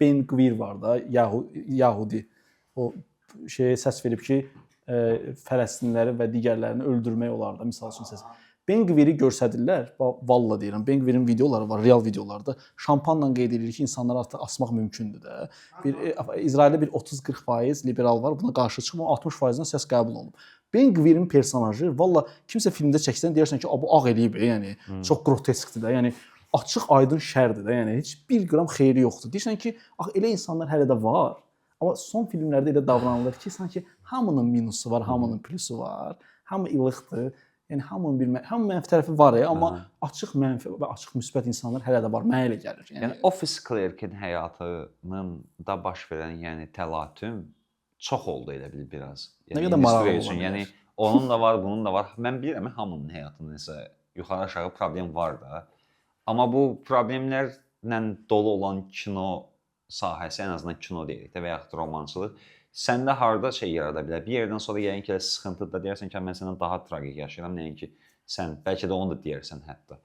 Ben Gvir var da, Yahudi. O səs verib ki, Fələstinliləri və digərlərini öldürmək olar da, misal üçün səs. Ben Gviri görsədirlər, valla deyirəm, Ben Gvirin videoları var, real videolarda. Şampanla qeyd edilir ki, insanları artıq asmaq mümkündür də. İsraildə bir 30-40% liberal var, buna qarşı çıxmır, 60%-dən səs qəbul olunub. Ben Gvirin personajı, valla kimsə filmdə çəksən deyərsən ki, bu ağ eləyib, yəni çox groteskdir də, yəni açıq aydın şərdir də, yəni heç bir qram xeyri yoxdur. Deyirsən ki, elə insanlar hələ də var. Amma son filmlərdə elə davranılır ki, sanki hamının minusu var, hamının plusu var, hamı illıqdır. Yəni hamının mənfi tərəfi var amma açıq mənfi və açıq müsbət insanlar hələ də var, mənə elə gəlir. Yəni ofis klerkin həyatının da baş verən, yəni təlatüm çox oldu elə bil biraz. Nə qədər maraqlı olur. Yəni onun da var, bunun da var. Mən bilirəm hamının həyatında nəsə yuxarı aşağı problem var da. Amma bu problemlərlə dolu olan kino sahəsi, ən azından kino deyirik də və yaxud romançılıq səndə harda yarada bilər? Bir yerdən sonra yəqin ki, sıxıntıdır da deyərsən ki, mən səndən daha tragik yaşayıram, nəinki sən bəlkə də onu da deyərsən hətta.